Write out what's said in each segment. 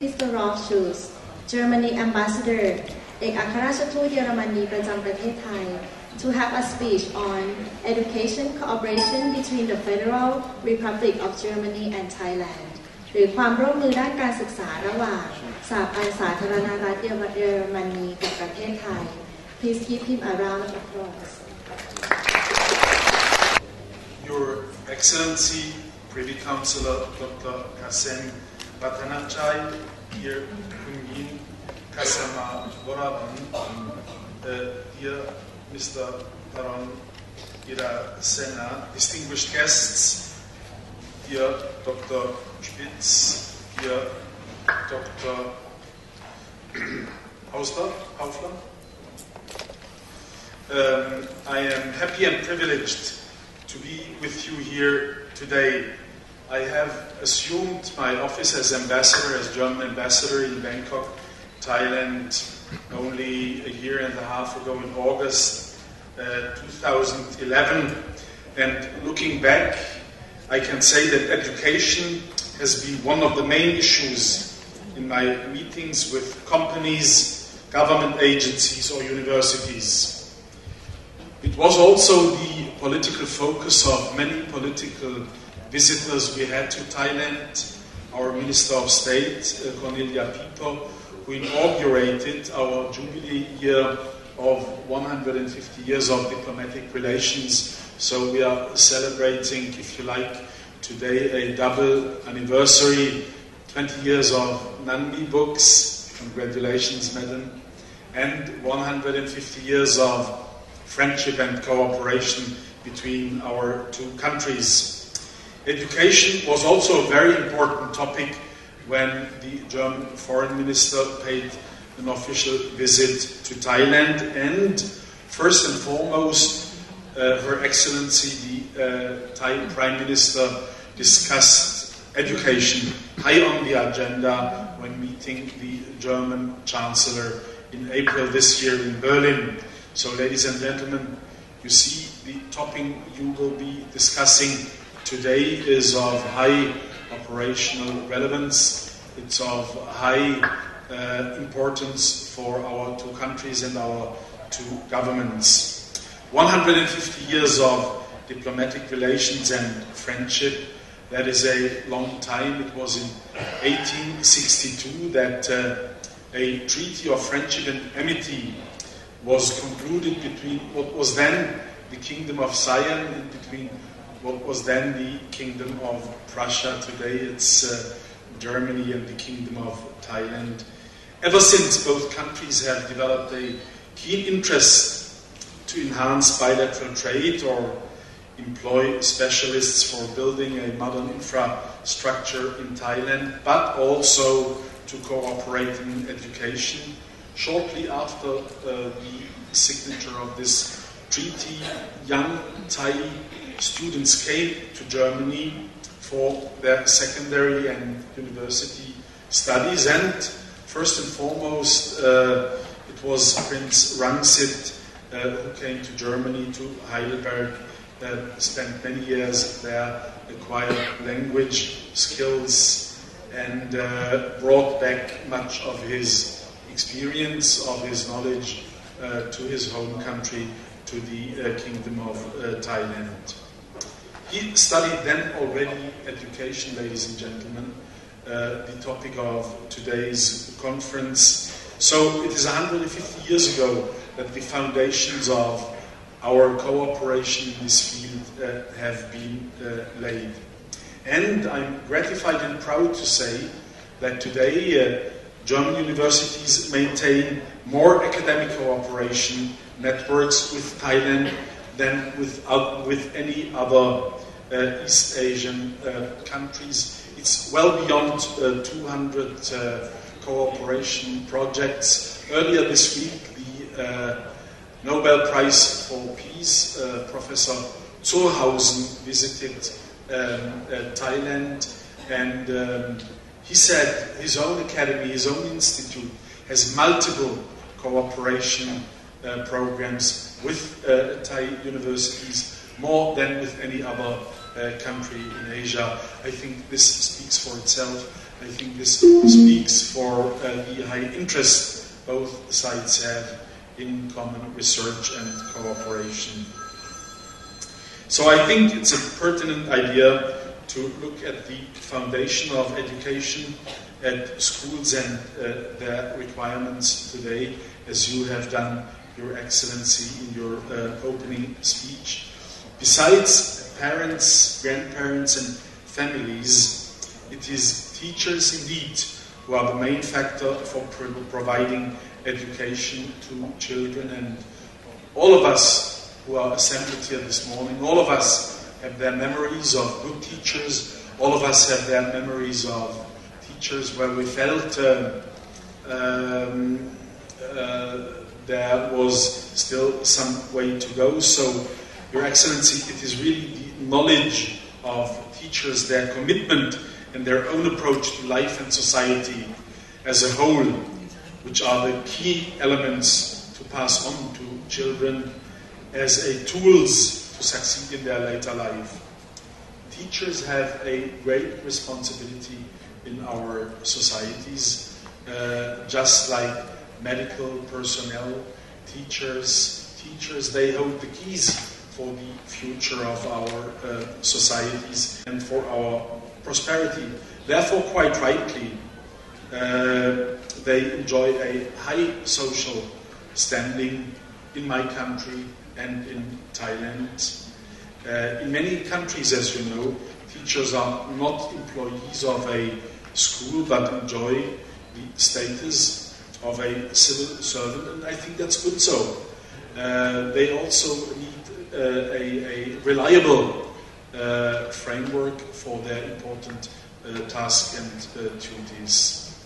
Mr.Rolf Schulze, Germany Ambassador เอกอัครราชทูตเยอรมนีประจำประเทศไทย to have a speech on education cooperation between the Federal Republic of Germany and Thailand หรือความร่วมมือด้านการศึกษาระหว่างสหพันธ์สาธารณรัฐเยอรมนีกับประเทศไทย Please give him a round of applause. Your Excellency, Privy Councillor Dr. Kasem Batanachai, Dear Kunyin Kasama Boraban, Dear Mr. Taron Ira Sena, distinguished guests, Dear Dr. Spitz, Dear Dr. Haufler. I am happy and privileged to be with you here today. I have assumed my office as ambassador, as German ambassador in Bangkok, Thailand, only a year and a half ago in August 2011. And looking back, I can say that education has been one of the main issues in my meetings with companies, government agencies or universities. It was also the political focus of many political visitors we had to Thailand. Our Minister of State, Cornelia Pieper, who inaugurated our jubilee year of 150 years of diplomatic relations. So we are celebrating, if you like, today a double anniversary, 20 years of Nanmeebooks, congratulations, madam, and 150 years of friendship and cooperation between our two countries. Education was also a very important topic when the German foreign minister paid an official visit to Thailand, and first and foremost, Her Excellency, the Thai Prime Minister, discussed education high on the agenda when meeting the German Chancellor in April this year in Berlin. So, ladies and gentlemen, you see the topic you will be discussing today is of high operational relevance. It's of high importance for our two countries and our two governments. 150 years of diplomatic relations and friendship, that is a long time. It was in 1862 that a treaty of friendship and amity was concluded between what was then the Kingdom of Siam and between what was then the Kingdom of Prussia. Today it's Germany and the Kingdom of Thailand. Ever since, both countries have developed a keen interest to enhance bilateral trade or employ specialists for building a modern infrastructure in Thailand, but also to cooperate in education. Shortly after the signature of this treaty, young Thai students came to Germany for their secondary and university studies, and first and foremost it was Prince Rangsit who came to Germany, to Heidelberg, spent many years there, acquired language skills, and brought back much of his experience, of his knowledge to his home country, to the Kingdom of Thailand. He studied then already education, ladies and gentlemen, the topic of today's conference. So it is 150 years ago that the foundations of our cooperation in this field have been laid. And I'm gratified and proud to say that today German universities maintain more academic cooperation networks with Thailand than with any other East Asian countries. It's well beyond 200 cooperation projects. Earlier this week, the Nobel Prize for Peace, Professor Zurhausen, visited Thailand, and he said his own academy, his own institute, has multiple cooperation programs with Thai universities, more than with any other country in Asia. I think this speaks for itself, I think this speaks for the high interest both sides have in common research and cooperation. So I think it's a pertinent idea to look at the foundation of education at schools and their requirements today, as you have done, Your Excellency, in your opening speech. Besides parents, grandparents and families, it is teachers indeed who are the main factor for providing education to children, and all of us who are assembled here this morning, all of us have their memories of good teachers, all of us have their memories of teachers where we felt there was still some way to go. So, Your Excellency, it is really the knowledge of teachers, their commitment and their own approach to life and society as a whole, which are the key elements to pass on to children as tools to succeed in their later life. Teachers have a great responsibility in our societies, just like medical personnel, teachers, they hold the keys for the future of our societies and for our prosperity. Therefore, quite rightly, they enjoy a high social standing in my country and in Thailand. In many countries, as you know, teachers are not employees of a school but enjoy the status of a civil servant, and I think that's good so. They also need a reliable framework for their important tasks and duties.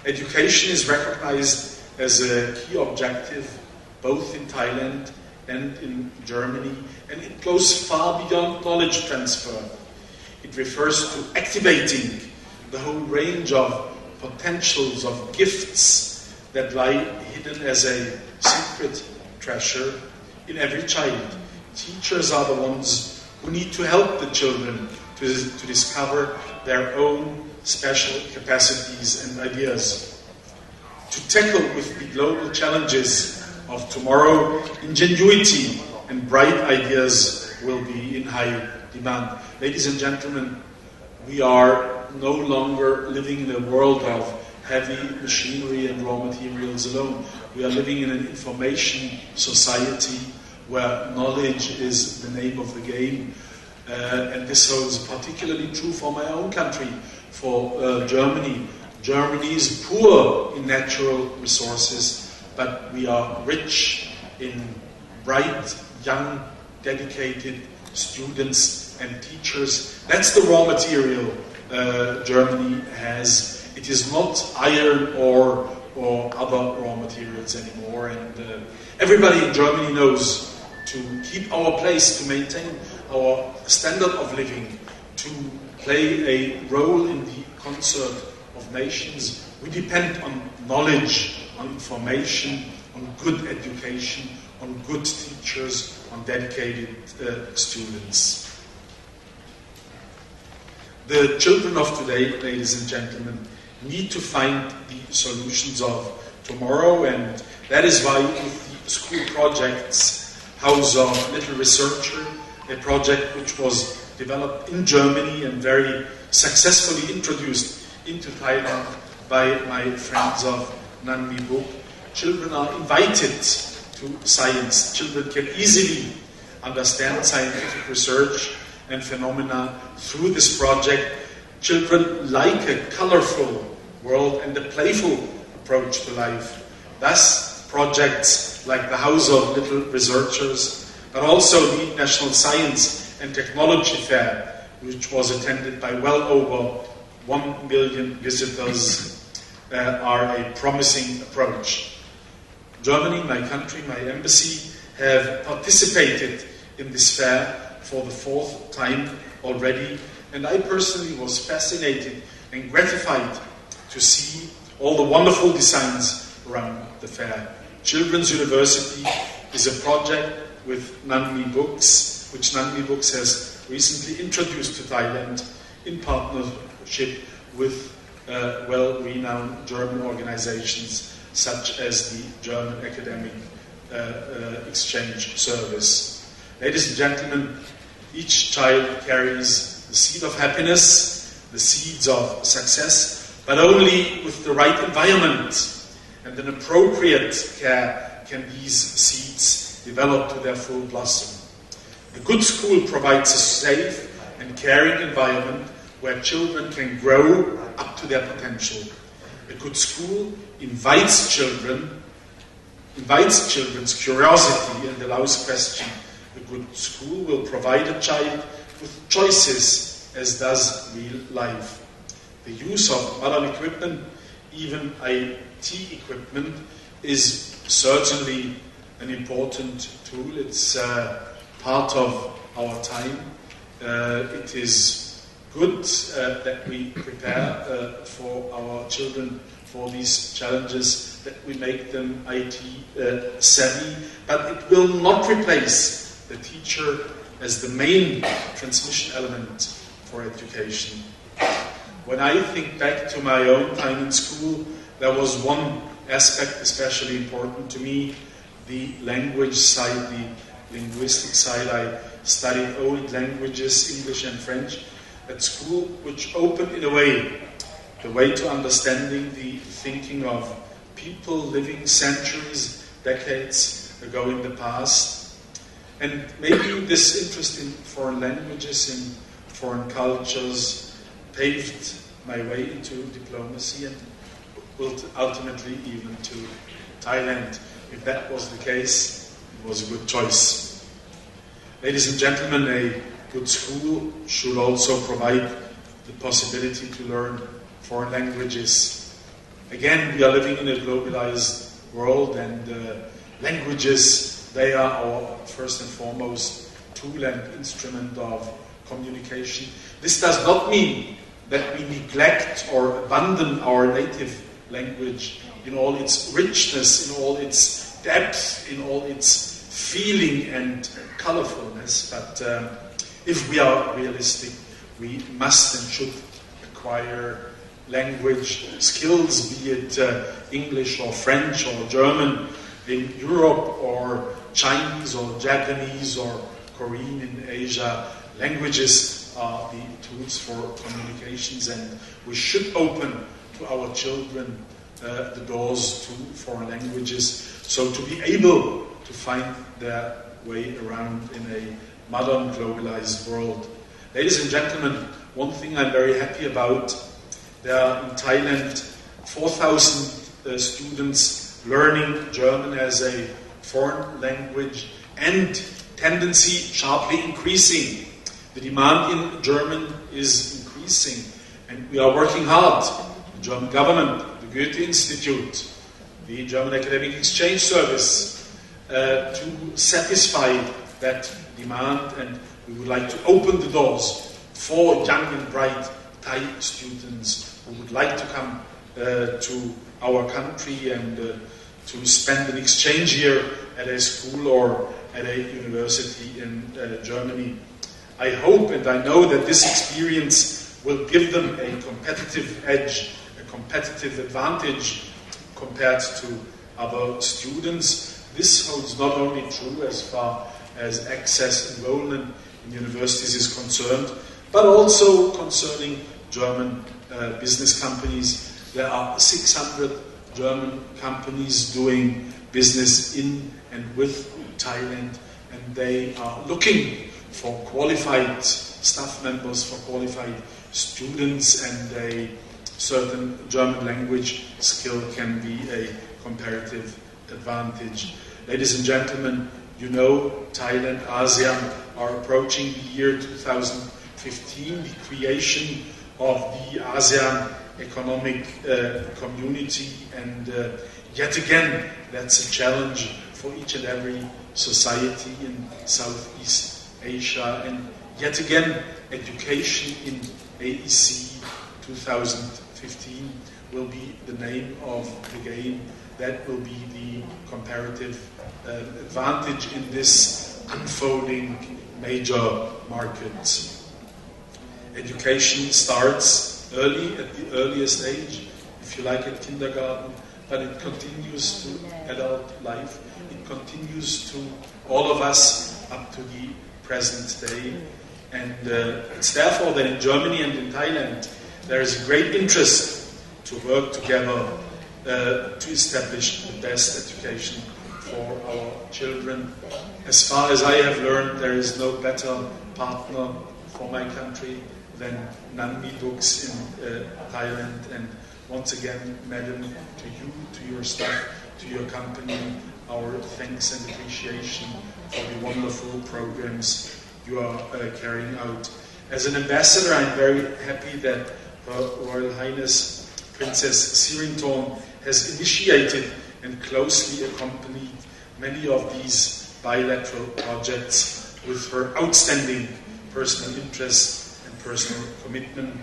Education is recognized as a key objective both in Thailand and in Germany, and it goes far beyond knowledge transfer. It refers to activating the whole range of potentials, of gifts that lie hidden as a secret treasure in every child. Teachers are the ones who need to help the children to discover their own special capacities and ideas. To tackle with the global challenges of tomorrow, ingenuity and bright ideas will be in high demand. Ladies and gentlemen, we are no longer living in a world of heavy machinery and raw materials alone. We are living in an information society where knowledge is the name of the game. And this holds particularly true for my own country, for Germany. Germany is poor in natural resources, but we are rich in bright, young, dedicated students and teachers. That's the raw material Germany has. It is not iron or other raw materials anymore. And everybody in Germany knows to keep our place, to maintain our standard of living, to play a role in the concert of nations. We depend on knowledge, on information, on good education, on good teachers, on dedicated students. The children of today, ladies and gentlemen, need to find the solutions of tomorrow, and that is why with the school projects, House of Little Researcher, a project which was developed in Germany and very successfully introduced into Thailand by my friends of Nanmeebooks, children are invited to science. Children can easily understand scientific research and phenomena through this project. Children like a colorful world and a playful approach to life. Thus, projects like the House of Little Researchers, but also the National Science and Technology Fair, which was attended by well over 1 million visitors, are a promising approach. Germany, my country, my embassy, have participated in this fair for the 4th time already, and I personally was fascinated and gratified to see all the wonderful designs around the fair. Children's University is a project with Nanmeebooks, which Nanmeebooks has recently introduced to Thailand in partnership with well-renowned German organizations such as the German Academic Exchange Service. Ladies and gentlemen, each child carries the seed of happiness, the seeds of success, but only with the right environment and an appropriate care can these seeds develop to their full blossom. A good school provides a safe and caring environment where children can grow up to their potential. A good school invites children's curiosity and allows question. A good school will provide a child with choices, as does real life. The use of modern equipment, even IT equipment, is certainly an important tool. It's part of our time. It is good that we prepare for our children for these challenges, that we make them IT savvy, but it will not replace the teacher as the main transmission element for education. When I think back to my own time in school, there was one aspect especially important to me, the language side, the linguistic side. I studied old languages, English and French, at school, which opened in a way the way to understanding the thinking of people living centuries, decades ago in the past. And maybe this interest in foreign languages, in foreign cultures, paved my way into diplomacy and ultimately even to Thailand. If that was the case, it was a good choice. Ladies and gentlemen, a good school should also provide the possibility to learn foreign languages. Again, we are living in a globalized world, and languages, they are our first and foremost tool and instrument of communication. This does not mean that we neglect or abandon our native language in all its richness, in all its depth, in all its feeling and colorfulness. But if we are realistic, we must and should acquire language skills, be it English or French or German in Europe, or Chinese or Japanese or Korean in Asia. Languages are the tools for communications, and we should open to our children the doors to foreign languages, so to be able to find their way around in a modern globalized world. Ladies and gentlemen, one thing I'm very happy about, there are in Thailand 4,000 students learning German as a foreign language, and tendency sharply increasing. The demand in German is increasing, and we are working hard. The German government, the Goethe Institute, the German Academic Exchange Service, to satisfy that demand, and we would like to open the doors for young and bright Thai students who would like to come to our country and to spend an exchange year at a school or at a university in Germany. I hope and I know that this experience will give them a competitive edge, a competitive advantage compared to other students. This holds not only true as far as access enrollment in universities is concerned, but also concerning German business companies. There are 600 German companies doing business in and with Thailand, and they are looking for qualified staff members, for qualified students, and a certain German language skill can be a comparative advantage. Ladies and gentlemen, you know Thailand, ASEAN are approaching the year 2015, the creation of the ASEAN Economic Community, and yet again that's a challenge for each and every society in Southeast Asia, and yet again education in AEC 2015 will be the name of the game. That will be the comparative advantage in this unfolding major market. Education starts early, at the earliest age, if you like at kindergarten, but it continues to adult life. It continues to all of us up to the present day. And it's therefore that in Germany and in Thailand there is a great interest to work together to establish the best education for our children. As far as I have learned, there is no better partner for my country than Nanmeebooks in Thailand. And once again, Madam, to you, to your staff, to your company, our thanks and appreciation for the wonderful programs you are carrying out. As an ambassador, I'm very happy that Her Royal Highness Princess Sirinton has initiated and closely accompanied many of these bilateral projects with her outstanding personal interest and personal commitment.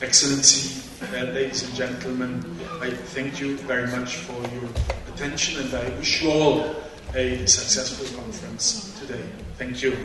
Excellency, ladies and gentlemen, I thank you very much for your attention, and I wish you all a successful conference today. Thank you.